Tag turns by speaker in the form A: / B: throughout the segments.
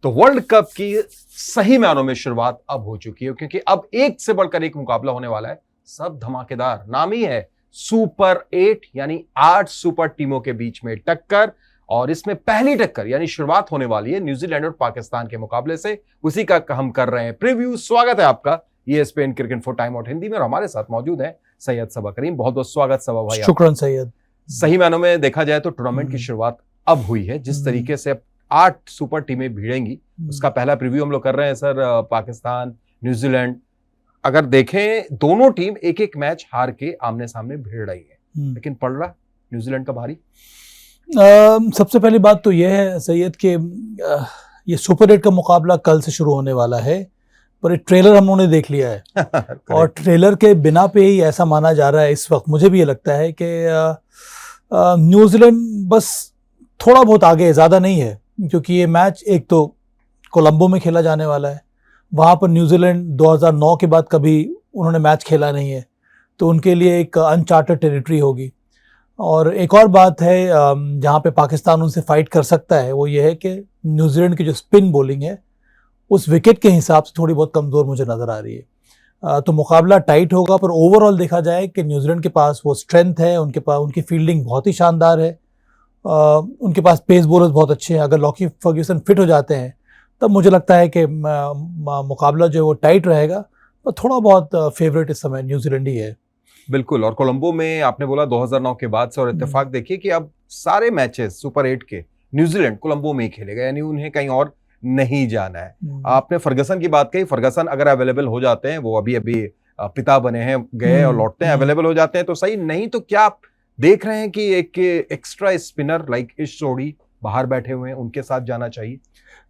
A: तो world cup की सही मायनों में शुरुआत अब हो चुकी है, क्योंकि अब एक से बढ़कर एक मुकाबला होने वाला है। सब धमाकेदार, नाम ही है सुपर 8, यानी 8 सुपर टीमों के बीच में टक्कर। और इसमें पहली टक्कर यानी शुरुआत होने वाली है न्यूजीलैंड और पाकिस्तान के मुकाबले से। उसी का हम कर रहे हैं प्रीव्यू। स्वागत है आपका ESPN cricket for time out Hindi में, और हमारे साथ मौजूद है सैयद सबा करीम। बहुत बहुत स्वागत सबा भाई।
B: शुक्रान सैयद।
A: सही मायनों में देखा जाए तो टूर्नामेंट की शुरुआत अब हुई है। जिस तरीके से अब 8 सुपर टीमें भिड़ेंगी, उसका पहला प्रीव्यू हम लोग कर रहे हैं सर। पाकिस्तान, न्यूजीलैंड, अगर देखें दोनों टीम एक एक मैच हार के आमने सामने भिड़ रही है, लेकिन पड़ रहा न्यूजीलैंड का भारी।
B: सबसे पहली बात तो यह है सैयद कि ये सुपर 8 का मुकाबला कल से शुरू होने वाला है, पर एक ट्रेलर हम लोगों ने देख लिया है और ट्रेलर के बिना पे ही ऐसा माना जा रहा है इस वक्त, मुझे भी ये लगता है कि न्यूजीलैंड बस थोड़ा बहुत आगे है, ज़्यादा नहीं है। क्योंकि ये मैच एक तो कोलंबो में खेला जाने वाला है, वहाँ पर न्यूजीलैंड 2009 के बाद कभी उन्होंने मैच खेला नहीं है, तो उनके लिए एक अनचार्टेड टेरिटरी होगी। और एक और बात है जहाँ पे पाकिस्तान उनसे फाइट कर सकता है, वो ये है कि न्यूजीलैंड की जो स्पिन बॉलिंग है उस विकेट के हिसाब से थोड़ी बहुत कमज़ोर मुझे नज़र आ रही है। तो मुकाबला टाइट होगा, पर ओवरऑल देखा जाए कि न्यूजीलैंड के पास वो स्ट्रेंथ है, उनके पास उनकी फील्डिंग बहुत ही शानदार है, उनके पास पेस बॉलर्स बहुत अच्छे हैं। अगर लॉकी फर्ग्यूसन फिट हो जाते हैं तब मुझे लगता है कि मुकाबला जो है वो टाइट रहेगा, पर थोड़ा बहुत फेवरेट इस समय न्यूजीलैंड ही है।
A: बिल्कुल। और कोलंबो में आपने बोला 2009 के बाद से, और इत्तेफाक देखिए कि अब सारे मैचेस सुपर 8 के न्यूजीलैंड कोलंबो में ही खेलेगा, यानी उन्हें कहीं और नहीं जाना है। आपने फर्गसन की बात कही, फर्गसन अगर अवेलेबल हो जाते हैं, वो अभी पिता बने हैं, गए और लौटते हैं, अवेलेबल हो जाते हैं तो सही, नहीं तो क्या आप देख रहे हैं कि एक एक्स्ट्रा स्पिनर लाइक इश जोड़ी बाहर बैठे हुए हैं, उनके साथ जाना चाहिए?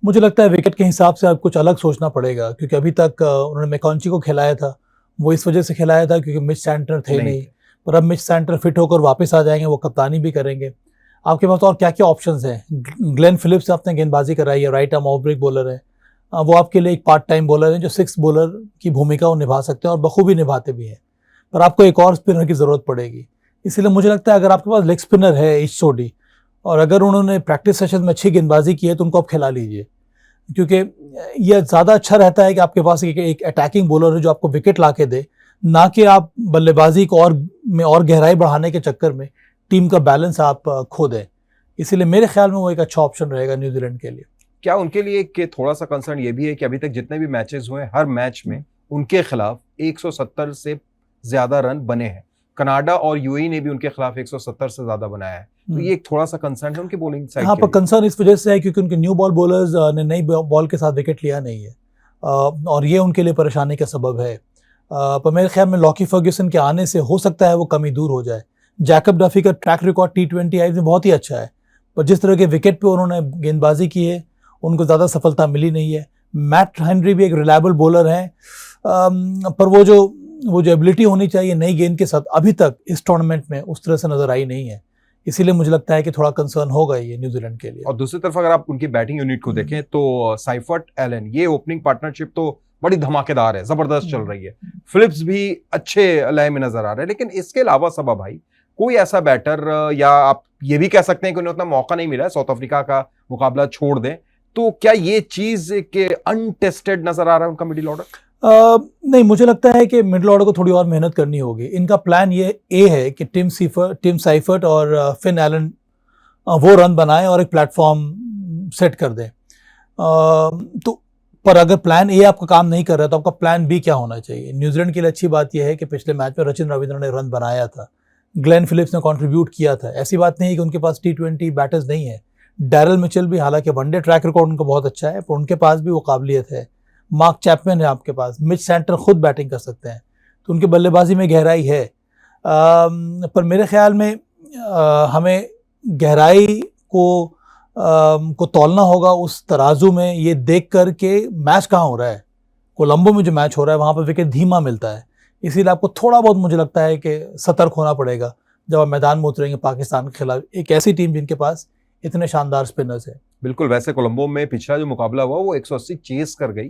B: मुझे लगता है विकेट के हिसाब से अब कुछ अलग सोचना पड़ेगा, क्योंकि अभी तक उन्होंने मैकॉन्ची को खिलाया था, वो इस वजह से खिलाया था क्योंकि मिच सैंटर थे नहीं, पर अब मिच सैंटर फिट होकर वापस आ जाएंगे, वो कप्तानी भी करेंगे। आपके पास और क्या क्या ऑप्शंस हैं? ग्लेन फिलिप्स से आपने गेंदबाजी कराई है, right arm off break bowler है, वो आपके लिए एक पार्ट टाइम बॉलर है जो 6 बॉलर की भूमिका वो निभा सकते हैं और बखूबी निभाते भी हैं, पर आपको एक और स्पिनर की ज़रूरत पड़ेगी। इसीलिए मुझे लगता है अगर आपके पास लेग स्पिनर है इशोडी, और अगर उन्होंने प्रैक्टिस सेशन में अच्छी गेंदबाजी की है तो उनको आप खिला लीजिए, क्योंकि यह ज़्यादा अच्छा रहता है कि आपके पास एक अटैकिंग बॉलर है जो आपको विकेट ला के दे, ना कि आप बल्लेबाजी को और गहराई बढ़ाने के चक्कर में टीम का बैलेंस आप खो दें। इसीलिए मेरे ख्याल में वो एक अच्छा ऑप्शन रहेगा न्यूजीलैंड के लिए।
A: क्या उनके लिए कि थोड़ा सा कंसर्न ये भी है कि अभी तक जितने भी मैचेस हुए, हर मैच में उनके खिलाफ 170 से ज्यादा रन बने हैं। कनाडा और UAE ने भी उनके खिलाफ 170 से ज्यादा बनाया है, तो ये एक थोड़ा सा कंसर्न है उनकी बॉलिंग साइड।
B: हाँ, पर कंसर्न इस वजह से है क्योंकि उनके न्यू बॉल बॉलर्स ने नई बॉल के साथ विकेट लिया नहीं है, और ये उनके लिए परेशानी का सबब है। पर मेरे ख्याल में लॉकी फर्ग्यूसन के आने से हो सकता है वो कमी दूर हो जाए। जैकब डफी का ट्रैक रिकॉर्ड T20 में बहुत ही अच्छा है, पर जिस तरह के विकेट पे उन्होंने गेंदबाजी की है उनको ज़्यादा सफलता मिली नहीं है। मैट हेनरी भी एक रिलायबल बॉलर हैं, पर वो जो एबिलिटी होनी चाहिए नई गेंद के साथ अभी तक इस टूर्नामेंट में उस तरह से नजर आई नहीं है। इसीलिए मुझे लगता है कि थोड़ा कंसर्न होगा ये न्यूजीलैंड के लिए।
A: और दूसरी तरफ अगर आप उनकी बैटिंग यूनिट को देखें तो साइफर्ट एलन, ये ओपनिंग पार्टनरशिप तो बड़ी धमाकेदार है, जबरदस्त चल रही है। फिलिप्स भी अच्छे लय में नजर आ रहे हैं, लेकिन इसके अलावा सबा भाई कोई ऐसा बैटर, या आप ये भी कह सकते हैं कि उन्हें उतना मौका नहीं मिला है, साउथ अफ्रीका का मुकाबला छोड़ दें, तो क्या ये चीज के अनटेस्टेड नजर आ रहा है उनका मिडिल ऑर्डर?
B: नहीं, मुझे लगता है कि मिडिल ऑर्डर को थोड़ी और मेहनत करनी होगी। इनका प्लान ये है कि टिम साइफर्ट और फिन एलन वो रन बनाएं और एक प्लेटफॉर्म सेट कर दें। तो पर अगर प्लान ए आपका काम नहीं कर रहा तो आपका प्लान बी क्या होना चाहिए? न्यूजीलैंड के लिए अच्छी बात यह है कि पिछले मैच में रचिन रविंद्र ने रन बनाया था, ग्लेन फिलिप्स ने कंट्रीब्यूट किया था। ऐसी बात नहीं है कि उनके पास T20 बैटर्स नहीं है। डैरल मिचेल भी, हालांकि वनडे ट्रैक रिकॉर्ड उनका बहुत अच्छा है, पर उनके पास भी वो काबिलियत है। मार्क चैपमैन है आपके पास, मिच सैंटर खुद बैटिंग कर सकते हैं, तो उनकी बल्लेबाजी में गहराई है। पर मेरे ख्याल में हमें गहराई को तौलना होगा उस तराजू में, ये देख कर के मैच कहाँ हो रहा है। कोलंबो में जो मैच हो रहा है वहाँ पर विकेट धीमा मिलता है, इसीलिए आपको थोड़ा बहुत मुझे लगता है कि सतर्क होना पड़ेगा जब आप मैदान में उतरेंगे पाकिस्तान के खिलाफ, एक ऐसी टीम जिनके पास इतने शानदार स्पिनर्स है।
A: बिल्कुल। वैसे कोलंबो में पिछला जो मुकाबला हुआ वो 180 चेस कर गई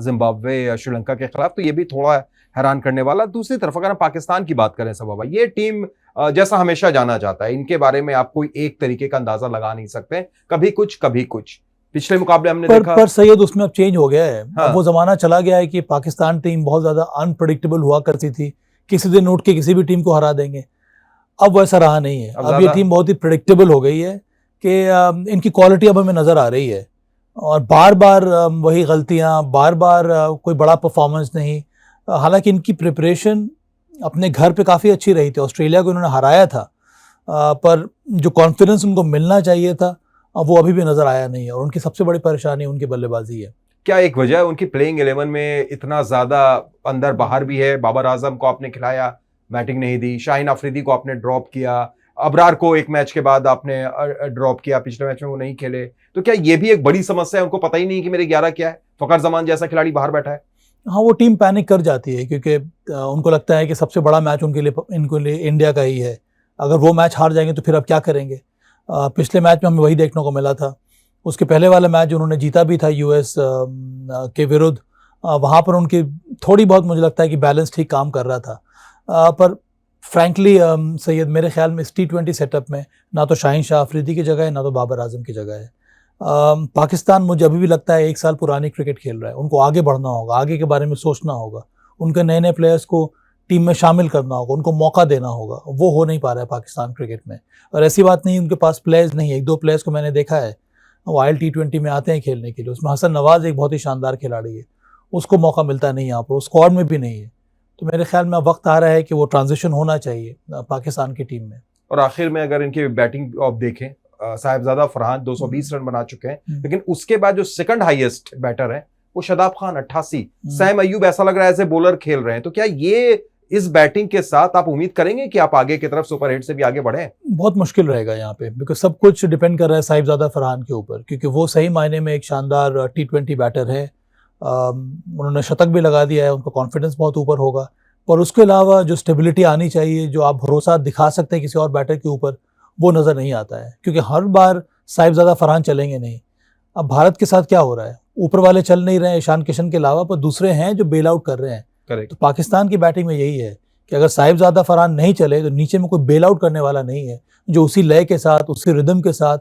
A: जिम्बाब्वे श्रीलंका के खिलाफ, तो ये भी थोड़ा हैरान करने वाला। दूसरी तरफ अगर हम पाकिस्तान की बात करें सबा भाई, ये टीम जैसा हमेशा जाना जाता है, इनके बारे में आप कोई एक तरीके का अंदाजा लगा नहीं सकते, कभी कुछ कभी कुछ। पिछले मुकाबले हमने देखा।
B: पर सैयद उसमें अब चेंज हो गया है।
A: हाँ।
B: अब वो जमाना चला गया है कि पाकिस्तान टीम बहुत ज्यादा अनप्रडिक्टेबल हुआ करती थी, किसी दिन उठ के किसी भी टीम को हरा देंगे। अब वैसा रहा नहीं है। अब ये टीम बहुत ही प्रिडिक्टेबल हो गई है कि इनकी क्वालिटी अब हमें नजर आ रही है, और बार बार वही गलतियां, बार बार कोई बड़ा परफॉर्मेंस नहीं। हालांकि इनकी प्रिपरेशन अपने घर पे काफ़ी अच्छी रही थी, ऑस्ट्रेलिया को इन्होंने हराया था, पर जो कॉन्फिडेंस उनको मिलना चाहिए था वो अभी भी नज़र आया नहीं है, और उनकी सबसे बड़ी परेशानी उनकी बल्लेबाजी है।
A: क्या एक वजह है उनकी प्लेइंग 11 में इतना ज़्यादा अंदर बाहर भी है? बाबर आजम को आपने खिलाया, बैटिंग नहीं दी, शाहीन अफरीदी को आपने ड्रॉप किया, अबरार को एक मैच के बाद आपने ड्रॉप किया, पिछले मैच में वो नहीं खेले, तो क्या ये भी एक बड़ी समस्या है? उनको पता ही नहीं कि मेरे 11 क्या है, फखर जमान जैसा खिलाड़ी बाहर बैठा है।
B: हाँ, वो टीम पैनिक कर जाती है, क्योंकि उनको लगता है कि सबसे बड़ा मैच इनके लिए इंडिया का ही है। अगर वो मैच हार जाएंगे तो फिर अब क्या करेंगे? पिछले मैच में हमें वही देखने को मिला था। उसके पहले वाला मैच जो उन्होंने जीता भी था यूएस के विरुद्ध, वहाँ पर उनकी थोड़ी बहुत मुझे लगता है कि बैलेंस ठीक काम कर रहा था। पर फ्रैंकली सैयद, मेरे ख्याल में इस T20 सेटअप में ना तो शाहीन शाह अफरीदी की जगह है, ना तो बाबर आजम की जगह है। पाकिस्तान मुझे अभी भी लगता है 1 साल पुरानी क्रिकेट खेल रहा है। उनको आगे बढ़ना होगा, आगे के बारे में सोचना होगा, उनके नए नए प्लेयर्स को टीम में शामिल करना होगा, उनको मौका देना होगा। वो हो नहीं पा रहा है पाकिस्तान क्रिकेट में। और ऐसी बात नहीं उनके पास प्लेयर्स नहीं है, 1-2 प्लेयर्स को मैंने देखा है वो T20 में आते हैं खेलने के लिए। उसमें हसन नवाज एक बहुत ही शानदार खिलाड़ी है, उसको मौका मिलता नहीं यहाँ पर, स्क्वाड में भी नहीं है। तो मेरे ख्याल में अब वक्त आ रहा है कि वो ट्रांजिशन होना चाहिए पाकिस्तान की टीम में।
A: और आखिर में अगर इनकी बैटिंग आप देखें, साहिबजादा फरहान 220 रन बना चुके हैं, लेकिन उसके बाद जो सेकंड हाईएस्ट बैटर है वो शदाब खान 88, सैम अय्यूब ऐसा लग रहा है ऐसे बॉलर खेल रहे हैं। तो क्या ये इस बैटिंग के साथ आप उम्मीद करेंगे कि आप आगे की तरफ सुपर 8 से भी आगे बढ़े? बहुत
B: मुश्किल रहेगा यहाँ पे, बिकॉज सब कुछ डिपेंड कर रहा है साहिबजादा फरहान के ऊपर, क्योंकि वो सही मायने में एक शानदार T20 बैटर है। उन्होंने शतक भी लगा दिया है, उनका कॉन्फिडेंस बहुत ऊपर होगा। पर उसके अलावा जो स्टेबिलिटी आनी चाहिए, जो आप भरोसा दिखा सकते हैं किसी और बैटर के ऊपर, वो नज़र नहीं आता है, क्योंकि हर बार साहिबजादा फरहान चलेंगे नहीं। अब भारत के साथ क्या हो रहा है, ऊपर वाले चल नहीं रहे हैं ईशान किशन के अलावा, पर दूसरे हैं जो बेल आउट कर रहे हैं। तो पाकिस्तान की बैटिंग में यही है कि अगर साहिबजादा फरहान नहीं चले तो नीचे में कोई बेल आउट करने वाला नहीं है जो उसी लय के साथ, उसी रिदम के साथ,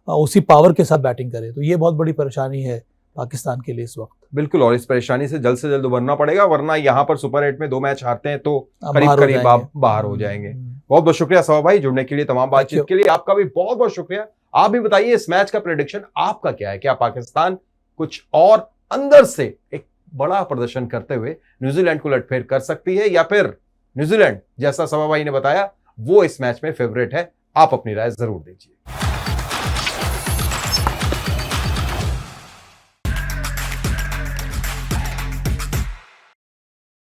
B: उसी पावर के साथ बैटिंग करे। तो ये बहुत बड़ी परेशानी है पाकिस्तान के लिए इस वक्त।
A: बिल्कुल, और इस परेशानी से जल्द उबरना पड़ेगा, वरना यहाँ पर सुपर 8 में 2 मैच हारते हैं तो करीब आप बाहर हो जाएंगे। बहुत बहुत शुक्रिया सवा भाई जुड़ने के लिए, तमाम बातचीत के लिए। आपका भी बहुत बहुत शुक्रिया। आप भी बताइए इस मैच का प्रेडिक्शन आपका क्या है? क्या पाकिस्तान कुछ और अंदर से एक बड़ा प्रदर्शन करते हुए न्यूजीलैंड को लटफेर कर सकती है, या फिर न्यूजीलैंड जैसा सवा भाई ने बताया वो इस मैच में फेवरेट है? आप अपनी राय जरूर दीजिए।